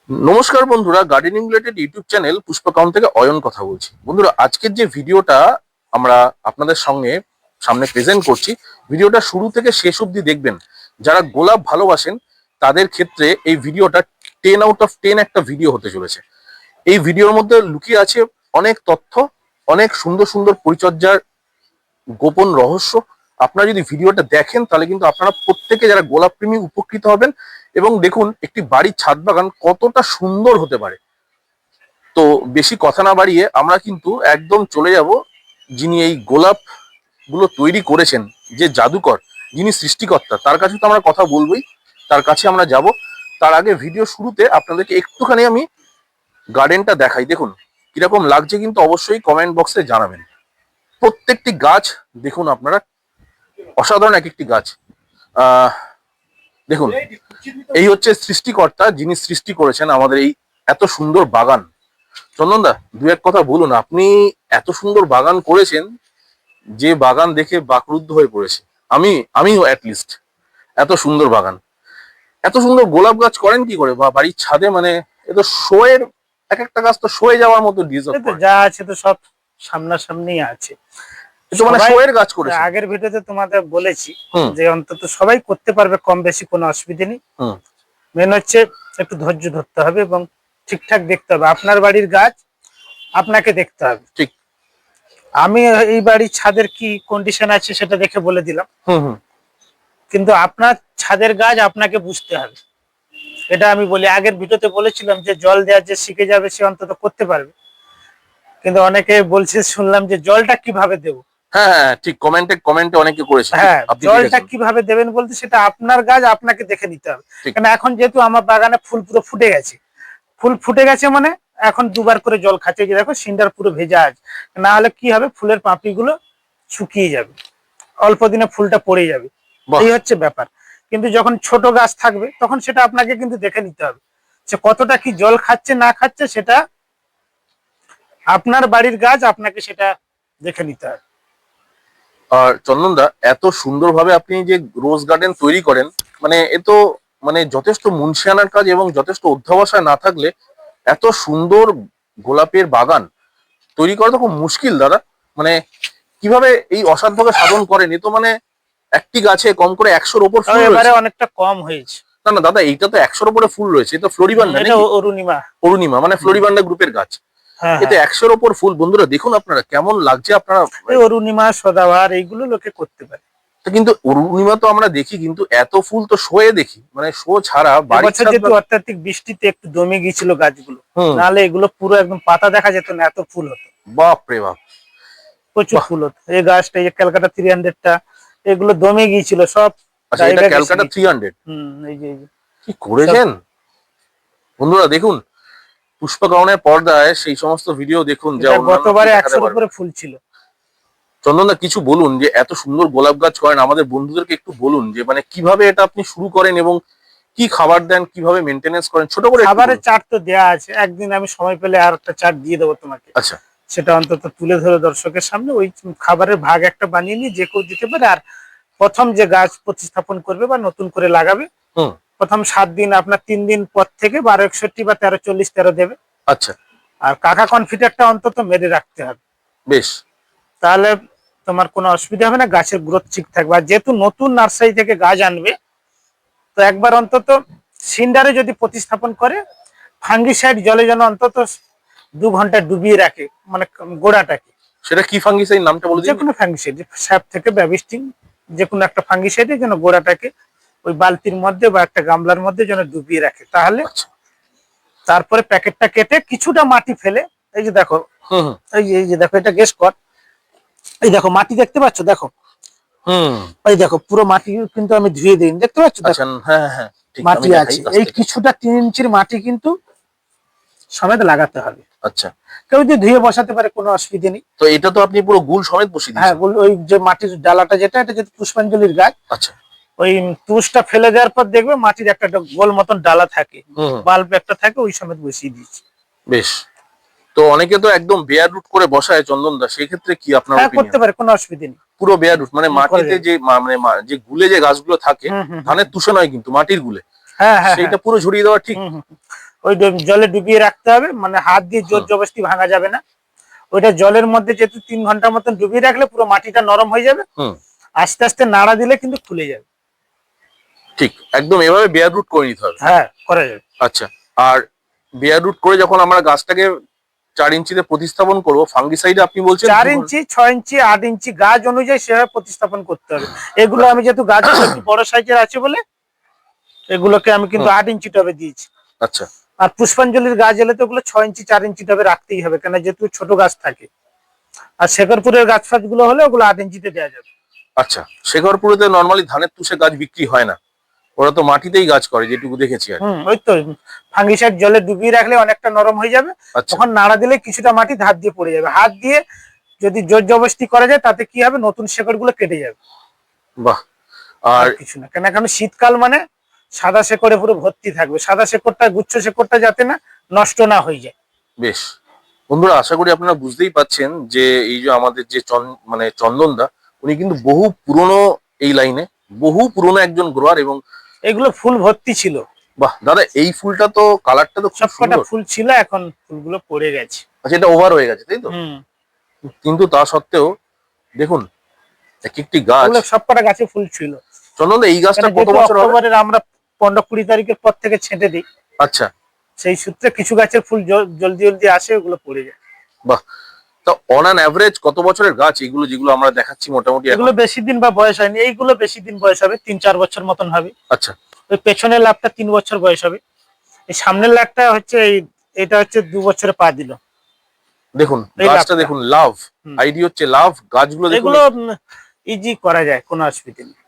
নমস্কার বন্ধুরা, gardening related YouTube channel পুষ্পাকাউন্ট থেকে অয়ন কথা বলছি। বন্ধুরা, আজকের যে ভিডিওটা আমরা আপনাদের সামনে প্রেজেন্ট করছি, ভিডিওটা শুরু থেকে শেষ অবধি দেখবেন। যারা গোলাপ ভালোবাসেন তাদের ক্ষেত্রে এই ভিডিওটা 10 আউট অফ 10 একটা ভিডিও হতে চলেছে। এই ভিডিওর মধ্যে লুকিয়ে আছে অনেক তথ্য, অনেক সুন্দর সুন্দর পরিচর্যার গোপন রহস্য। আপনারা যদি ভিডিওটা দেখেন তাহলে কিন্তু আপনারা প্রত্যেকে যারা গোলাপ প্রেমী উপকৃত হবেন। এবং দেখুন একটি বাড়ির ছাদ বাগান কতটা সুন্দর হতে পারে। তো বেশি কথা না বাড়িয়ে আমরা কিন্তু একদম চলে যাব যিনি এই গোলাপ গুলো তৈরি করেছেন, যে জাদুকর, যিনি সৃষ্টিকর্তা, তার কাছে তো আমরা কথা বলবোই। তার কাছে আমরা যাব। তার আগে ভিডিও শুরুতে আপনাদেরকে একটুখানি আমি গার্ডেনটা দেখাই। দেখুন কিরকম লাগছে, কিন্তু অবশ্যই কমেন্ট বক্সে জানাবেন। প্রত্যেকটি গাছ দেখুন আপনারা, অসাধারণ এক একটি গাছ। আহ দেখুন, এই হচ্ছে সৃষ্টিকর্তা, যিনি সৃষ্টি করেছেন আমাদের এই এত সুন্দর বাগান। চন্দনদা, দু এক কথা বলুন, আপনি এত সুন্দর বাগান করেছেন, যে বাগান দেখে বাকরুদ্ধ হয়ে পড়েছে। আমিও অ্যাটলিস্ট। এত সুন্দর বাগান, এত সুন্দর গোলাপ গাছ করেন কি করে, বা বাড়ির ছাদে, মানে এ তো শোয়ের, এক একটা গাছ তো শোয়ে যাওয়ার মতো ডিজার্ভ করে। যা আছে তো সব সামনাসামনি আছে। তো মানে শোয়ের গাছ করেছে। আগের ভিডিওতে তোমাদের বলেছি হুম যে অন্তত সবাই করতে পারবে, কম বেশি কোনো অসুবিধা নেই। হুম মেন হচ্ছে একটু ধৈর্য ধরতে হবে এবং ঠিকঠাক দেখতে হবে। আপনার বাড়ির গাছ আপনাকে দেখতে হবে। ঠিক। আমি এই বাড়ির ছাদের কি কন্ডিশন আছে সেটা দেখে বলে দিলাম, হুম হুম কিন্তু আপনার ছাদের গাছ আপনাকে বুঝতে হবে। এটা আমি বলি, আগের ভিডিওতে বলেছিলাম যে জল দেওয়া যে শিখে যাবে সে অন্তত করতে পারবে, কিন্তু অনেকে বলছে, শুনলাম যে জলটা কিভাবে দেবো। হ্যাঁ হ্যাঁ ঠিক, কমেন্টে অনেকে করেছে। হ্যাঁ, আপনি জলটা কিভাবে দেবেন বলতে সেটা আপনার গাছ আপনাকে দেখে নিতে হবে। কারণ এখন যেহেতু আমার বাগানে ফুল পুরো ফুটে গেছে, ফুল ফুটে গেছে মানে এখন দুবার করে জল খাচ্ছে। যে দেখো সিন্ডার পুরো ভেজা আছে, না হলে কি হবে, ফুলের পাপড়িগুলো শুকিয়ে যাবে, অল্প দিনে ফুলটা পড়ে যাবে। এই হচ্ছে ব্যাপার। কিন্তু যখন ছোট গাছ থাকবে তখন সেটা আপনাকে কিন্তু দেখে নিতে হবে যে কতটা কি জল খাচ্ছে না খাচ্ছে, সেটা আপনার বাড়ির গাছ আপনাকে সেটা দেখে নিতে হবে। আর চন্দনদা, এত সুন্দরভাবে আপনি যে রোজ গার্ডেন তৈরি করেন, মানে এ তো মানে যথেষ্ট মুনশিয়ানার কাজ, এবং যথেষ্ট অধ্যবসায় না থাকলে এত সুন্দর গোলাপের বাগান তৈরি করা তো খুব মুশকিল দাদা। মানে কিভাবে এই অসাধ্যকে সাধন করেন? এ তো মানে একটি গাছে কম করে 100-র ওপর ফুল এবারে রয়েছে। অনেকটা কম হয়েছে। না না দাদা, এইটা তো 100-র উপরে ফুল রয়েছে। এটা ফ্লোরিবান্ডা এটা নাকি? অরুণিমা। অরুণিমা মানে ফ্লোরিবান্ডা গ্রুপের গাছ। হ্যাঁ এতে হ্যাঁ, 100-র ওপর ফুল। বন্ধুরা দেখুন আপনারা কেমন লাগছে আপনারা। এই অরুণিমা সদাবাহার এইগুলো লোকে করতে পারে। কিন্তু অরুণিমা তো আমরা দেখি, কিন্তু এত ফুল তো শোয়ে দেখি, মানে শো ছাড়া বাড়ির এবছর ছাদ যেহেতু অত্যাধিক বৃষ্টিতে একটু দমে গিয়েছিল গাছগুলো, হুম। নাহলে এগুলো পুরো একদম পাতা দেখা যেত না, এত ফুল হতো। বাপ রে বাপ, প্রচুর ফুল হতো। এই গাছটা, এই ক্যালকাটা 300টা, এগুলো দমে গিয়েছিল সব। আচ্ছা এটা ক্যালকাটা 300? এই যে কি করেছেন বন্ধুরা! দেখুন পুষ্পাকাউনের পর্দায় সেই সমস্ত ভিডিও দেখুন যা গতবারে 100-র উপরে ফুল ছিল। চন্দনদা কিছু বলুন, যে এত সুন্দর গোলাপ গাছ করেন, আমাদের বন্ধুদেরকে একটু বলুন যে মানে কিভাবে এটা আপনি শুরু করেন, এবং কি খাবার দেন, কিভাবে মেনটেনেন্স করেন, ছোট করে খাবারের চার্ট তো দেওয়া আছে, একদিন আমি সময় পেলে আর একটা চার্ট দিয়ে দেবো তোমাকে। আচ্ছা সেটা অন্তত তুলে ধরে দর্শকের সামনে ওই খাবারের ভাগ একটা বানিয়ে নিয়ে যে কেউ দিতে পারে। আর প্রথম যে গাছ প্রতিস্থাপন করবে বা নতুন করে লাগাবে, হুম প্রথম 7 দিন আপনার 3 দিন পর থেকে 1261 বা 1340 দেবে। আচ্ছা আর কাকা কনফিডারটা অন্তত মেরে রাখতে হবে, বেশ। তাহলে তোমার কোনো অসুবিধা হবে না, গাছের গ্রোথ ঠিক থাকবে। আর যেহেতু নতুন নার্সারি থেকে গাছ আনবে, তো একবার অন্তত সিন্ডারে যদি প্রতিস্থাপন করে, ফাঙ্গিসাইড জলে যেন অন্তত 2 ঘন্টা ডুবিয়ে রাখে, মানে গোড়াটাকে। সেটা কি ফাঙ্গিসাইড, নামটা বলে দিন। যে কোনো ফাঙ্গিসাইড, স্যাপ থেকে ব্যাবিস্টিন, যে কোনো একটা ফাঙ্গিসাইডে যেন গোড়াটাকে ওই বালতির মধ্যে বা একটা গামলার মধ্যে যেন ডুবিয়ে রাখে। তাহলে তারপরে প্যাকেটটা কেটে কিছুটা মাটি ফেলে, এই যে দেখো, এই যে দেখো, এটা গেস কর, এই দেখো মাটি দেখতে পাচ্ছ, দেখো এই দেখো পুরো মাটি কিন্তু আমি ধুয়ে দিই, দেখতে পাচ্ছ? হ্যাঁ হ্যাঁ মাটি আছে, এই কিছুটা 3 ইঞ্চির মাটি কিন্তু সমেত লাগাতে হবে। আচ্ছা, কেউ যদি ধুয়ে বসাতে পারে, কোনো অসুবিধা নেই। তো এটা তো আপনি পুরো গুল সমেত বসিয়ে দিয়েছেন। হ্যাঁ, ওই যে মাটির ডালাটা, যেটা এটা যেহেতু পুষ্পাঞ্জলির গাছ, আচ্ছা ওই তুষটা ফেলে দেওয়ার পর দেখবে মাটির একটা গোল মতন ডালা থাকে, বাল্ব একটা থাকে, ওই সমেত বসিয়ে দিয়েছি। বেশ। তো অনেকে তো একদম বেয়ার রুট করে বসায় চন্দনদা, সেক্ষেত্রে কি আপনার হ্যাঁ, করতে পারে, কোনো অসুবিধা নেই। পুরো বেয়ার রুট মানে মাটিতে যে মানে যে গুলে যে গাছগুলো থাকে, ধানের তুষে নয় কিন্তু মাটির গুলে, হ্যাঁ হ্যাঁ, সেইটা পুরো ঝরিয়ে দেওয়া ঠিক। ওই জলে ডুবিয়ে রাখতে হবে, মানে হাত দিয়ে জোর জবরদস্তি ভাঙা যাবে না। ওইটা জলের মধ্যে যেহেতু 3 ঘন্টার মতন ডুবিয়ে রাখলে পুরো মাটিটা নরম হয়ে যাবে, আস্তে আস্তে নাড়া দিলে কিন্তু খুলে যাবে। ঠিক একদম এভাবে বেয়ার রুট করে নিতে হবে। হ্যাঁ, করা যাবে। আচ্ছা, আর বেয়ার রুট করে যখন আমরা গাছটাকে 4 ইঞ্চিতে প্রতিস্থাপন করবো, ফাঙ্গিসাইড আপনি বলছেন 4 ইঞ্চি, 6 ইঞ্চি, 8 ইঞ্চি গাছ অনুযায়ী সেভাবে প্রতিস্থাপন করতে হবে। এগুলো আমি যেহেতু গাছগুলো একটু বড় সাইজের আছে বলে এগুলোকে আমি কিন্তু 8 ইঞ্চি টবে দিয়েছি। আচ্ছা, আর পুষ্পাঞ্জলির গাছ এলে তো ওগুলো 6 ইঞ্চি 4 ইঞ্চি টবে রাখতেই হবে, কেন যেহেতু ছোট গাছ থাকে। আর শেখরপুরের গাছ ফাছ গুলো হলে ওগুলো 8 ইঞ্চিতে দেওয়া যাবে। আচ্ছা, শেখরপুরেতে নর্মালি ধানের তুষে গাছ বিক্রি হয় না, ওরা তো মাটিতেই গাছ করে যেটুকু দেখেছি আর। ওই তো ফাঙ্গিসাইড জলে ডুবিয়ে রাখলে অনেকটা নরম হয়ে যাবে, তখন নাড়া দিলে কিছুটা মাটি হাত দিয়ে পড়ে যাবে। হাত দিয়ে যদি জোর জবরদস্তি করা যায় তাতে কি হবে, নতুন শেকড় গুলো কেটে যাবে। বাহ। আর কিছু না, কেন এখন শীতকাল মানে সাদা শেকড়ে পুরো ভর্তি থাকবে, সাদা শেকড়টা গুচ্ছ শেকড়টা যাতে না নষ্ট না হয়ে যায়। বেশ বন্ধুরা, আশা করি আপনারা বুঝতেই পাচ্ছেন যে এই যে আমাদের যে মানে চন্দনদা, উনি কিন্তু বহু পুরনো এই লাইনে, বহু পুরনো একজন গ্রোয়ার, এবং এগুলো ফুল ভর্তি ছিল। বাহ দাদা, এই ফুলটা তো কালারটা তো খুব সবকটা সুন্দর। ফুল ছিল, এখন ফুলগুলো পড়ে গেছে। আচ্ছা, এটা ওভার হয়ে গেছে তাই তো? কিন্তু তা সত্ত্বেও দেখুন এক একটি গাছ, সবকটা গাছে ফুল ছিল। চন্দনদা এই গাছটা কত বছর হবে? অক্টোবরের আমরা 15-20 তারিখের পর থেকে ছেঁটে দিই। আচ্ছা, সেই সূত্রে কিছু গাছের ফুল জলদি জলদি আসে, ওগুলো পড়ে যায়। বাহ। তো অন অ্যান এভারেজ কত বছরের গাছ এগুলো যেগুলো আমরা দেখাচ্ছি মোটামুটি? এগুলো বেশি দিন বা বয়স হয়নি, এইগুলো বেশি দিন বয়স হবে, 3-4 বছর মতন হবে। আচ্ছা, ওই পেছনের লাভটা 3 বছর বয়স হবে, এই সামনের লাভটা হচ্ছে এটা হচ্ছে 2 বছরে পা দিল। দেখুন গাছটা দেখুন, লাভ আইডি হচ্ছে লাভ, গাছগুলো দেখুন, এগুলো ইজি করা যায়, কোনো অসুবিধা নেই।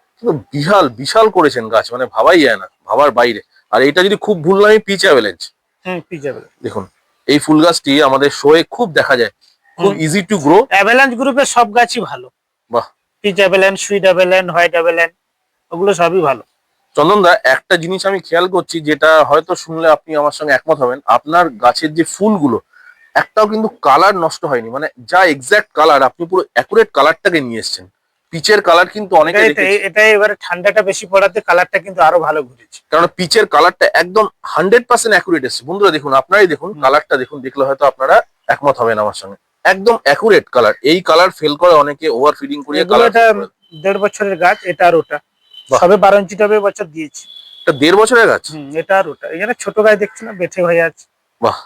বিশাল বিশাল করেছেন গাছ, মানে ভাবাই যায় না, ভাবার বাইরে। আর এটা যদি খুব ভুল নয়, পিচ অ্যাভেলেঞ্জ। পিচ অ্যাভেলেঞ্জ। দেখুন এই ফুল গাছটি আমাদের শোয়ে খুব দেখা যায়, খুব ইজি টু গ্রো। অ্যাভেলেঞ্জ গ্রুপের সব গাছই ভালো। বাহ। পিচ অ্যাভেলেঞ্জ, সুইট অ্যাভেলেঞ্জ, হোয়াইট অ্যাভেলেঞ্জ, ওগুলো সবই ভালো। চন্দনদা, একটা জিনিস আমি খেয়াল করছি, যেটা হয়তো শুনলে আপনি আমার সঙ্গে একমত হবেন, আপনার গাছের যে ফুলগুলো একটাও কিন্তু কালার নষ্ট হয়নি, মানে যা এক্সাক্ট কালার, আপনি পুরো অ্যাকুরেট কালারটাকে নিয়ে এসেছেন। পিচের কালার কিন্তু অনেকে এটা এবারে ঠান্ডাটা বেশি পড়াতে কালারটা কিন্তু আরো ভালো ঘুরেছে, কারণ পিচের কালারটা একদম 100% অ্যাকুরেট এসেছে। বন্ধুরা দেখুন, আপনারাই দেখুন কালারটা দেখুন, দেখলে হয়তো আপনারা একমত হবেন আমার সঙ্গে, একদম অ্যাকুরেট কালার। এই কালার ফেল করে অনেকে, ওভার ফিডিং করিয়ে কালার। এটা 1.5 বছরের গাছ, এটা আর ওটা সবে 12 ইঞ্চি টবে বছর দিয়েছি। এটা 1.5 বছরের গাছ। এটা আর ওটা, এখানে ছোট গাছ দেখছি না, বেঁচে হয়ে আছে। বাহ।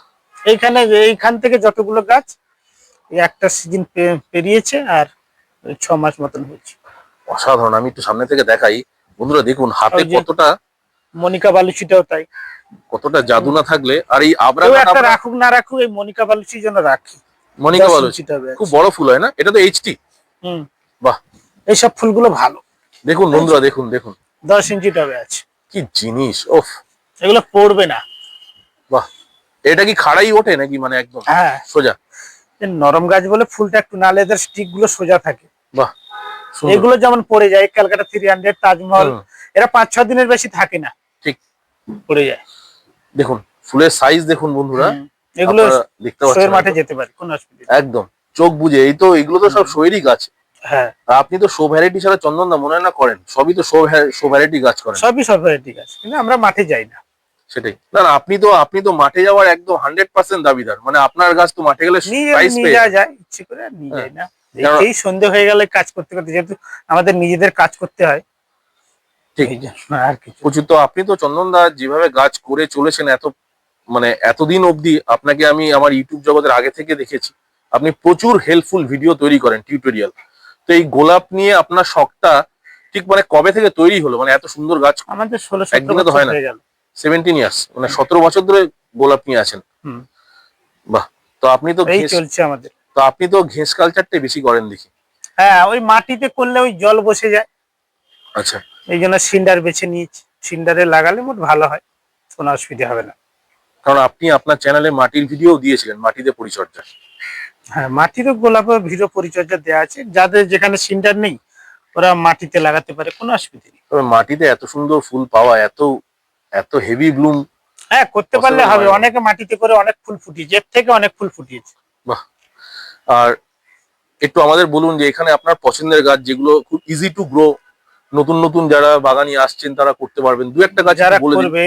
এইখান থেকে যতগুলো গাছ একটা সিজন পেরিয়েছে, আর 6 মাস মতন হয়েছে। অসাধারণ। আমি একটু সামনে থেকে দেখাই বন্ধুরা, দেখুন হাতে কতটা, মনিকা বালুচিটাও তাই, কতটা জাদু না থাকলে। আর এই আবরা রাখুক না রাখুক, এই মনিকা বালুচির জন্য রাখি। মনিকা বালুচি খুব বড় ফুল হয় না? এটা তো এইচটি। বাহ, এইসব ফুলগুলো ভালো। দেখুন বন্ধুরা, দেখুন দেখুন 10 ইঞ্চি টবে আছে, কি জিনিস। ওফ, এগুলো পড়বে না। বাহ, এটা কি খাড়াই ওঠে নাকি, মানে একদম সোজা? নরম গাছ বলে ফুলটা একটু, নালে এদের স্টিক গুলো সোজা থাকে। বাহ, এগুলো যেমন পড়ে যায়, ক্যালকাটা 300, তাজমহল, এরা 5-6 দিনের বেশি থাকে না, ঠিক পড়ে যায়। দেখুন ফুলের সাইজ দেখুন বন্ধুরা, এগুলো দেখতে পাচ্ছেন, মাঠে যেতে পারে, কোনো অসুবিধা নেই। একদম চোখ বুঝে। এই তো এগুলো তো সব শোয়েরই গাছ। হ্যাঁ, আপনি তো শো ভ্যারাইটি ছাড়া চন্দনদা মনে হয় না করেন, সবই তো শো ভ্যারাইটি গাছ করেন। সবই সব ভ্যারাইটি গাছ, কিন্তু আমরা মাঠে যাই না। সেটাই না, না আপনি তো মাঠে যাওয়ার একদম 100% দাবিদার, মানে আপনার গাছ তো মাঠে গেলে প্রাইস পেয়ে যাওয়া যায়, ইচ্ছে করে নিয়ে যাই না। এই সন্ধে হয়ে গেলে কাজ করতে করতে, যেহেতু আমাদের নিজেদের কাজ করতে হয়, ঠিক আর কি। প্রচুর। তো আপনি তো চন্দনদা যেভাবে গাছ করে চলেছেন, এত মানে এতদিন অবধি আপনাকে আমি আমার ইউটিউব জগতের আগে থেকে দেখেছি, আপনি প্রচুর হেল্পফুল ভিডিও তৈরি করেন, টিউটোরিয়াল। তো এই গোলাপ নিয়ে আপনার শখটা ঠিক মানে কবে থেকে তৈরি হলো? মানে এত সুন্দর গাছ আমাদের 16-17 একদিনে তো হয় না। 17 ইয়ার্স, মানে 17 বছর ধরে গোলাপ নিয়ে আছেন। বাহ। তো আপনি তো চলছে আমাদের। তো আপনি তো ঘেঁস কালচারটাই বেশি করেন দেখি। হ্যাঁ, ওই মাটিতে করলে ওই জল বসে যায়। আচ্ছা, এই জন্য সিন্ডার বেছে নিয়েছি, সিন্ডারে লাগালে মোট ভালো হয়, কোনো অসুবিধা হবে না। কারণ আপনি আপনার চ্যানেলে মাটির ভিডিও দিয়েছিলেন, মাটিতে পরিচর্যা। হ্যাঁ, মাটিতে গোলাপের ভিডিও পরিচর্যা দেওয়া আছে, যাদের যেখানে সিন্ডার নেই ওরা মাটিতে লাগাতে পারে, কোনো অসুবিধা নেই। তবে মাটিতে এত সুন্দর ফুল পাওয়া, এত হেভি ব্লুম, হ্যাঁ করতে পারলে হবে। অনেকে মাটিতে করে অনেক ফুল ফুটিয়েছে, এর থেকে অনেক ফুল ফুটিয়েছে। বাহ। আর একটু আমাদের বলুন যে এখানে আপনার পছন্দের গাছ যেগুলো খুব ইজি টু গ্রো, নতুন নতুন যারা বাগানি আসছেন তারা করতে পারবেন, দু একটা গাছ যারা করবে,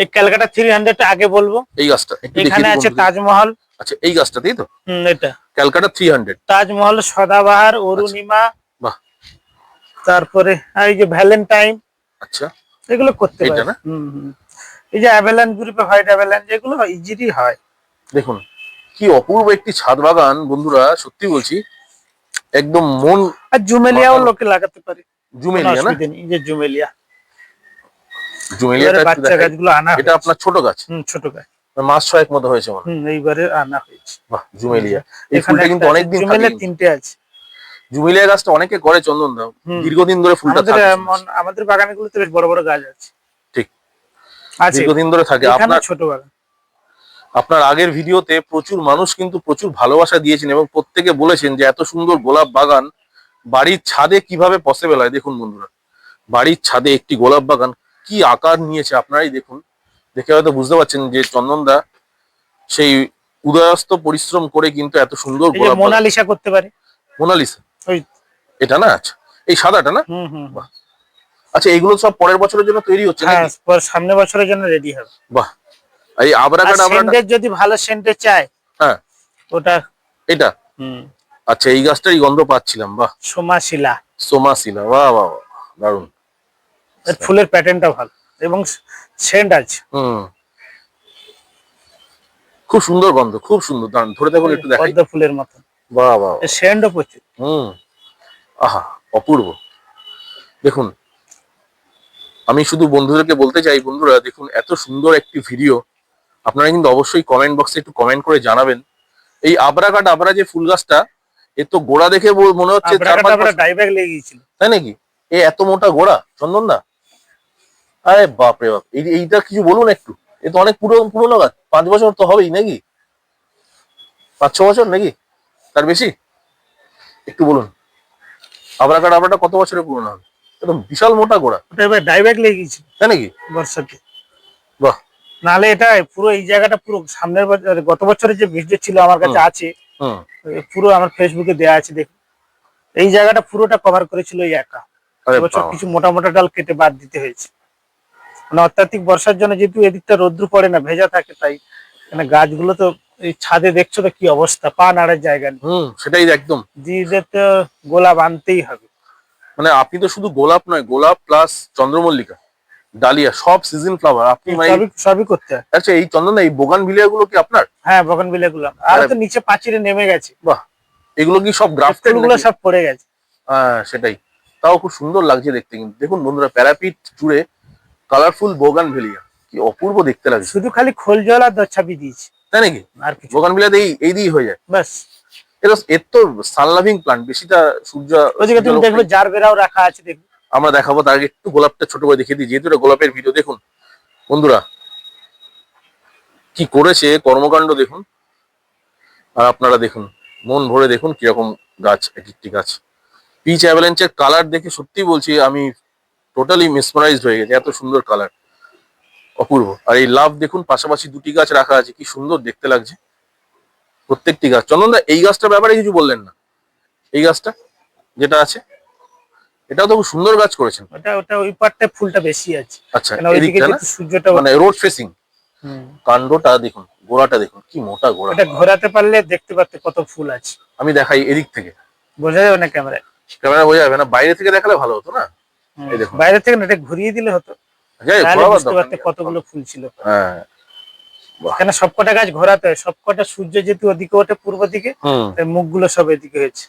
এই ক্যালকাটা 300 আগে বলবো। এই গাছটা একটু দেখিয়ে এখানে দিন আছে বন্ধুদের। তাজমহল। আচ্ছা এই গাছটা তাই তো, এটা ক্যালকাটা 300। তাজমহল, সদাবাহার, অরুণিমা, বাহ। তারপরে এই যে ভ্যালেন্টাইন, আচ্ছা এগুলো করতে এটা পারে। না, এই যে অ্যাভেলান গ্রুপে হোয়াইট অ্যাভেলান, যেগুলো ইজিলি হয়। দেখুন কি অপূর্ব একটি ছাদ বাগান বন্ধুরা, সত্যি বলছি একদম মন আর জুমেলিয়াও মাতানো। লোকে লাগাতে পারে, কোনো জুমেলিয়া না, অসুবিধা নেই। এই যে জুমেলিয়া, জুমেলিয়াটা এবারে একটু বাচ্চা দেখাই। গাছগুলো আনা এটা হয়েছে। আপনার ছোট গাছ, ছোট গাছ। মাস 6 মতো হয়েছে মনে হয়। এইবারে আনা হয়েছে। বাহ জুমেলিয়া, এই এখানে ফুলটা একটা কিন্তু আছে, অনেকদিন থাকে জুমেলিয়া কিন্তু। 3টে আছে। জুমেলিয়া গাছটা অনেকে করে চন্দন দা, দীর্ঘদিন ধরে ফুলটা আমাদের থাকে শুনেছি। আমাদের বাগানগুলোতে বেশ বড় বড় গাছ আছে। ঠিক, আছে, দীর্ঘদিন ধরে থাকে। এখানে আপনার ছোট বাগান। আপনার আগের ভিডিওতে প্রচুর মানুষ কিন্তু প্রচুর ভালোবাসা দিয়েছেন এবং প্রত্যেকে বলেছেন যে এত সুন্দর গোলাপ বাগান বাড়ির ছাদে কিভাবে পসিবল হয়। দেখুন বন্ধুরা, বাড়ির ছাদে একটি গোলাপ বাগান কি আকার নিয়েছে আপনারাই দেখুন, দেখে হয়তো বুঝতে পারছেন যে চন্দনদা সেই উদয়স্ত পরিশ্রম করে কিন্তু এত সুন্দর এই যে গোলাপ বাগান। মোনালিসা করতে পারে। মোনালিসা, ওই এটা না, আচ্ছা এই সাদাটা না। বাহ। আচ্ছা এইগুলো সব পরের বছরের জন্য তৈরি হচ্ছে হ্যাঁ, নাকি? সামনে বছরের জন্য রেডি হবে। বাহ। এই আর আবরাকাটা সেন্টের যদি ভালো সেন্টের চায়, হ্যাঁ ওটা এটা। আচ্ছা এই গাছটারই গন্ধ পাচ্ছিলাম। বাহ, সোমাশিলা। সোমাশিলা, বাহ বাহ বাহ, দারুণ। এর ফুলের প্যাটার্নটা ভালো এবং সেন্ট আছে। খুব সুন্দর গন্ধ, খুব সুন্দর, দারুণ। ধরে থাকুন একটু দেখাই। পদ্ম ফুলের মতন। বাহ বাহ, সেন্টও প্রচুর। আহা অপূর্ব। দেখুন আমি শুধু বন্ধুদেরকে বলতে চাই, বন্ধুরা দেখুন এত সুন্দর একটি ভিডিও, আপনারা কিন্তু অবশ্যই কমেন্ট বক্সে একটু কমেন্ট করে জানাবেন। এই আবরাকাটা আবরা যে ফুল গাছটা, এ তো গোড়া দেখে মনে হচ্ছে 4-5 বছর, ডাইব্যাক লেগে গিয়েছিল। তাই নাকি? এ এত মোটা গোড়া চন্দন দা, আরে বাপ রে বাপ। এইটা কিছু বলুন একটু, এ তো অনেক পুরোনো গাছ, 5 বছর তো হবেই নাকি, 5-6 বছর নাকি, তার বেশি? একটু বলুন আবরাকাটা আবরাটা কত বছরের পুরোনো হবে? একদম বিশাল মোটা গোড়া, ওটা এবার ডাইব্যাক লেগে গিয়েছিল তাই নাকি? বর্ষাতে। বাহ। নাহলে এটা পুরো এই জায়গাটা পুরো সামনের বছর, গত বছরের যে ভিডিও ছিল আমার কাছে আছে, পুরো আমার ফেসবুকে দেয়া আছে, দেখুন এই জায়গাটা পুরোটা কভার করেছিল এই একা। এবছর কিছু মোটা মোটা ডাল কেটে বাদ দিতে হয়েছে, মানে অত্যাধিক বর্ষার জন্য যেহেতু এদিকটা রোদ্র পড়ে না, ভেজা থাকে, তাই মানে গাছগুলো তো এই ছাদে দেখছো তো কি অবস্থা, পা নাড়ার জায়গা নেই। সেটাই একদম, দিদিদের তো গোলাপ আনতেই হবে। মানে আপনি তো শুধু গোলাপ নয়, গোলাপ প্লাস চন্দ্রমল্লিকা, ডালিয়া, সব সিজন ফ্লাওয়ার আপনি সবই করতে হয়। আচ্ছা এই চন্দন এই বোগানভিলিয়া গুলো কি আপনার? হ্যাঁ, বগনভিলিয়া গুলো আর তো নিচে পাঁচিরে নেমে গেছে। বাহ, এগুলো কি সব গ্রাফটেড গুলো সব পড়ে গেছে। হ্যাঁ সেটাই, তাও খুব সুন্দর লাগছে দেখতে। কিন্তু দেখুন বন্ধুরা, প্যারাপিট জুড়ে কালারফুল বোগানভিলিয়া, কি অপূর্ব দেখতে লাগছে। শুধু খালি খোল জল আর ছাপি দিয়েছি, তাই নাকি? আর কিছু বোগানভিলিয়াতে এই দিয়ে হয়ে যায় ব্যাস। এর তো সানলাভিং প্লান্ট, বেশিটা সূর্য। ওদিকে তুমি দেখবে জারবেরাও রাখা আছে, দেখবে। আমরা দেখাবো, তার আগে একটু গোলাপটা ছোট করে দেখিয়ে দিই, যেহেতু এটা গোলাপের ভিডিও। দেখুন বন্ধুরা কি করেছে কর্মকাণ্ড দেখুন, আর আপনারা দেখুন মন ভরে দেখুন কিরকম গাছ, এক একটি গাছ। পিচ অ্যাভালাঞ্চের কালার দেখে সত্যি বলছি আমি টোটালি মেসমারাইজড হয়ে গেছে, এত সুন্দর কালার, অপূর্ব। আর এই লাভ দেখুন, পাশাপাশি দুটি গাছ রাখা আছে, কি সুন্দর দেখতে লাগছে প্রত্যেকটি গাছ। চন্দনদা এই গাছটার ব্যাপারে কিছু বললেন না, এই গাছটা যেটা আছে, এটাও তো খুব সুন্দর গাছ করেছেন। ওটা ওই পাটটায় ফুলটা বেশি আছে। আচ্ছা এদিকটা না, সূর্যটা মানে রোড ফেসিং। কাণ্ডটা দেখুন, গোড়াটা দেখুন কি মোটা গোড়া। এটা ঘোরাতে পারলে দেখতে পারতে কত ফুল আছে। আমি দেখাই এদিক থেকে, বোঝা যাবে না ক্যামেরায়, ক্যামেরা বোঝা যাবে না, বাইরে থেকে দেখালে ভালো হতো না। এই দেখুন বাইরে থেকে না, এটা ঘুরিয়ে দিলে হতো, বুঝতে পারতে কতগুলো ফুল ছিল। হ্যাঁ, কেন সবকটা গাছ ঘোরাতে হয়, সবকটা সূর্য যেহেতু ওদিকে ওঠে পূর্ব দিকে, মুখগুলো সব এদিকে হয়েছে।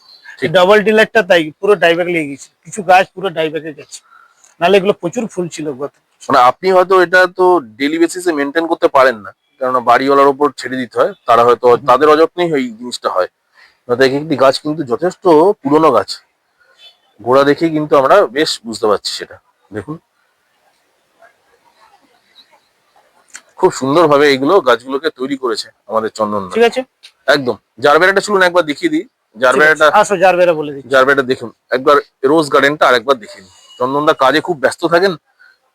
ডবল ডিলারটা তাই পুরো ডাইব্যাক লেগে গেছে, কিছু গাছ পুরো ডাইব্যাকে গেছে, নাহলে এগুলো প্রচুর ফুল ছিল গত। মানে আপনি হয়তো এটা তো ডেইলি বেসিসে মেনটেন করতে পারেন না, কেননা বাড়িওয়ালার উপর ছেড়ে দিতে হয়, তারা হয়তো তাদের অযত্নেই এই জিনিসটা হয়। একটি গাছ কিন্তু যথেষ্ট পুরনো গাছ, গোড়া দেখে কিন্তু আমরা বেশ বুঝতে পারছি সেটা। দেখুন খুব সুন্দর ভাবে এইগুলো গাছগুলোকে তৈরি করেছে আমাদের চন্দন। ঠিক আছে, একদম। জারবেরাটা চলুন একবার দেখিয়ে দিই, জারবেরাটা। আসো জারবেরা বলে দিই। জারবেরাটা দেখুন একবার, রোজ গার্ডেনটা আরেকবার দেখিয়ে দিই। চন্দনদা কাজে খুব ব্যস্ত থাকেন,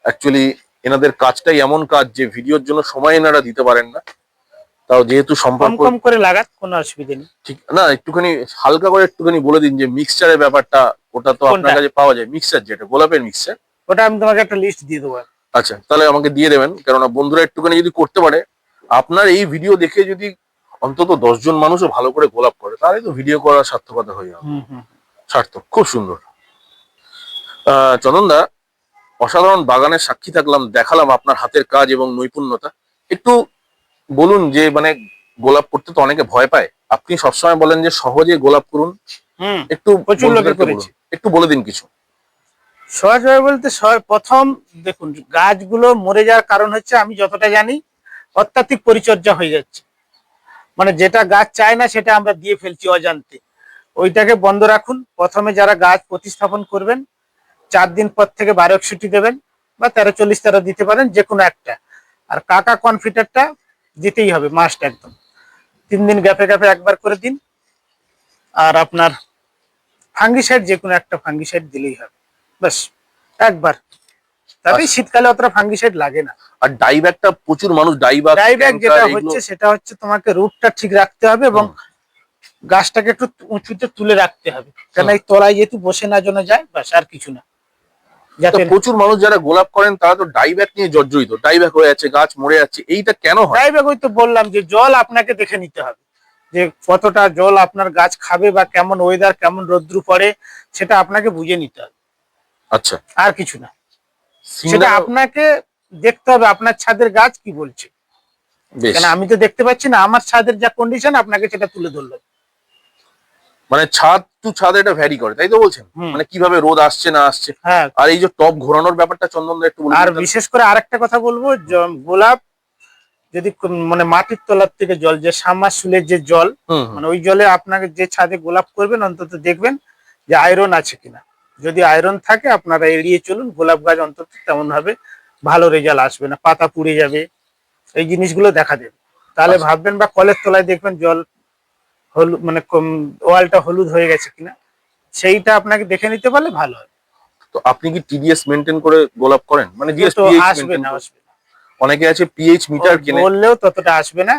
অ্যাকচুয়ালি এনাদের কাজটাই এমন কাজ যে ভিডিওর জন্য সময় এনারা দিতে পারেন না, তাও যেহেতু সম্পর্ক কম করে লাগাত, কোনো অসুবিধা নেই। ঠিক না, একটুখানি হালকা করে একটুখানি বলে দিন যে মিক্সচারের ব্যাপারটা, ওটা তো আপনার কাছে পাওয়া যায় মিক্সচার, যেটা গোলাপের মিক্সচার, ওটা আমি তোমাকে একটা লিস্ট দিয়ে দেবো। আচ্ছা, তাহলে আমাকে দিয়ে দেবেন, কেননা বন্ধুরা একটুখানি যদি করতে পারে, আপনার এই ভিডিও দেখে যদি অন্তত 10 জন মানুষও ভালো করে গোলাপ করে, তাহলে তো ভিডিও করার সার্থকতা হয়ে যাবে। সার্থক, খুব সুন্দর। চন্দনদা, অসাধারণ বাগানের সাক্ষী থাকলাম, দেখালাম আপনার হাতের কাজ এবং নৈপুণ্যতা। একটু বলুন যে মানে গোলাপ করতে তো অনেকে ভয় পায়, আপনি সবসময় বলেন যে সহজে গোলাপ করুন, একটু প্রচুর লোকে বন্ধুদেরকে করেছি। বলুন, একটু বলে দিন কিছু। সহজভাবে বলতে প্রথম দেখুন, গাছগুলো মরে যাওয়ার কারণ হচ্ছে, আমি যতটা জানি, অত্যাধিক পরিচর্যা হয়ে যাচ্ছে। মানে যেটা গাছ চায় না সেটা আমরা দিয়ে ফেলছি অজান্তে। ওইটাকে বন্ধ রাখুন। প্রথমে যারা গাছ প্রতিস্থাপন করবেন, 4 দিন পর থেকে 1261 দেবেন, বা 1340 তেরো দিতে পারেন, যে কোনো একটা। আর কাকা কনফিটারটা দিতেই হবে, মাস্ট একদম। 3 দিন গ্যাপে গ্যাপে একবার করে দিন। আর আপনার ফাঙ্গিসাইড, যে কোনো একটা ফাঙ্গিসাইড দিলেই হবে, বাস একবার। তবে শীতকালে অতটা ফাঙ্গিসাইড লাগে না। আর ডাইব্যাকটা প্রচুর মানুষ ডাইব্যাক ডাইব্যাক যেটা হচ্ছে, সেটা হচ্ছে তোমাকে রুটটা ঠিক রাখতে হবে এবং গাছটাকে একটু উঁচুতে তুলে রাখতে হবে, কেন এই তলায় যেহেতু বসে না জন্য যায়, বাস, আর কিছু না। যাতে প্রচুর মানুষ যারা গোলাপ করেন তারা তো ডাইব্যাক নিয়ে জর্জরিত, ডাইব্যাক হয়ে যাচ্ছে, গাছ মরে যাচ্ছে, এইটা কেন হয়? ডাইব্যাক, ওই তো বললাম যে জল আপনাকে দেখে নিতে হবে, যে কতটা জল আপনার গাছ খাবে, বা কেমন ওয়েদার, কেমন রোদ্রু পড়ে, সেটা আপনাকে বুঝে নিতে হবে। আচ্ছা, আর কিছু না, সেটা আপনাকে দেখতে হবে আপনার ছাদের গাছ কি বলছে। কেন আমি তো দেখতে পাচ্ছি না, আমার ছাদের যা কন্ডিশন, আপনাকে সেটা তুলে ধরলো। মানে ছাদ টু ছাদ এটা ভ্যারি করে, তাই তো বলছেন? মানে কিভাবে রোদ আসছে না আসছে। হ্যাঁ, আর এই যে টপ ঘোরানোর ব্যাপারটা চন্দনদা একটু বলুন। আর বিশেষ করে আরেকটা কথা বলবো, গোলাপ যদি মানে মাটির তলার থেকে জল, যে সাবমার্সিবলের যে জল, মানে ওই জলে আপনাকে যে ছাদে গোলাপ করবেন, অন্তত দেখবেন যে আয়রন আছে কিনা। যদি আয়রন থাকে, আপনারা এড়িয়ে চলুন। গোলাপ গাছ অন্তত তেমন ভাবে ভালো রেজাল্ট আসবে না, পাতা পুড়ে যাবে, এই জিনিসগুলো দেখা দেবে। তাহলে ভাববেন, বা কলের তলায় দেখবেন জল হলুদ, মানে ওয়ালটা হলুদ হয়ে গেছে কিনা, সেইটা আপনাকে দেখে নিতে পারলে ভালো হয়। তো আপনি কি টিডিএস মেনটেন করে গোলাপ করেন? মানে জিএস তো পিএইচ আসবে না, আসবে না। অনেকে আছে পিএইচ মিটার কেনে, বললেও ততটা আসবে না।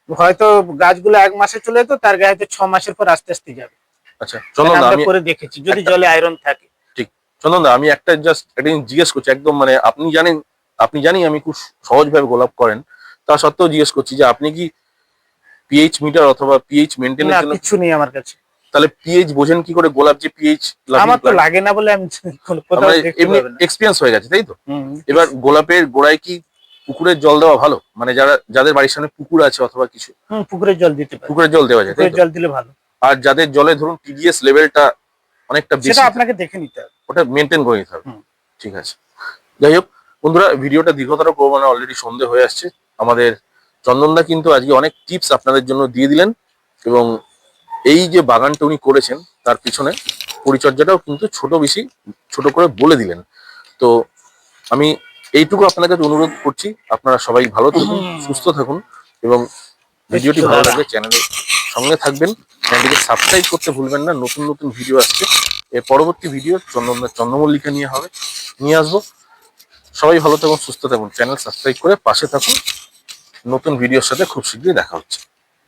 হয়তো গাছগুলো 1 মাসে চলে যেত, তার গায়ে হয়তো 6 মাসের পর আস্তে আস্তে যাবে। আচ্ছা চন্দনদা, আমরা আমি করে দেখেছি, যদি জলে আয়রন থাকে। ঠিক। চন্দনদা, আমি একটা জাস্ট একটা জিনিস জিজ্ঞেস করছি, একদম মানে আপনি জানেন, আপনি জানি আমি খুব সহজভাবে গোলাপ করেন, তা সত্ত্বেও জিজ্ঞেস করছি যে আপনি কি পিএইচ মিটার অথবা পিএইচ মেনটেনের জন্য কিছু নেই আমার কাছে। তাহলে পিএইচ বোঝেন কি করে? গোলাপ যে পিএইচ আমার তো লাগে না বলে আমি কোথাও দেখতে এমনি পাবো না। এক্সপেরিয়েন্স হয়ে গেছে, তাই তো? এবার গোলাপের গোড়ায় কি পুকুরের জল দেওয়া ভালো? মানে যাদের বাড়ির সামনে পুকুর আছে অথবা কিছু, পুকুরের জল দিতে পারে, পুকুরের জল দেওয়া যায়, তাই পুকুরের তো? জল দিলে ভালো। আর যাদের জলে ধরুন টিডিএস লেভেলটা অনেকটা বেশি, সেটা আপনাকে দেখে নিতে হবে, ওটা মেনটেন করে নিতে হবে। ঠিক আছে, যাই হোক বন্ধুরা, ভিডিওটা দীর্ঘতর করবো না, অলরেডি সন্ধে হয়ে আসছে। আমাদের চন্দনদা কিন্তু আজকে অনেক টিপস আপনাদের জন্য দিয়ে দিলেন, এবং এই যে বাগানটা উনি করেছেন তার পিছনে পরিচর্যাটাও কিন্তু ছোট করে বলে দিলেন। তো আমি এইটুকু আপনাদের কাছে অনুরোধ করছি, আপনারা সবাই ভালো থাকুন, সুস্থ থাকুন, এবং ভিডিওটি ভালো লাগলে চ্যানেলের সঙ্গে থাকবেন, চ্যানেলটিকে সাবস্ক্রাইব করতে ভুলবেন না। নতুন নতুন ভিডিও আসছে, এর পরবর্তী ভিডিও চন্দ্রমল্লিকা নিয়ে আসবো। সবাই ভালো থাকুন, সুস্থ থাকুন, চ্যানেল সাবস্ক্রাইব করে পাশে থাকুন। নতুন ভিডিওর সাথে খুব শীঘ্রই দেখা হচ্ছে।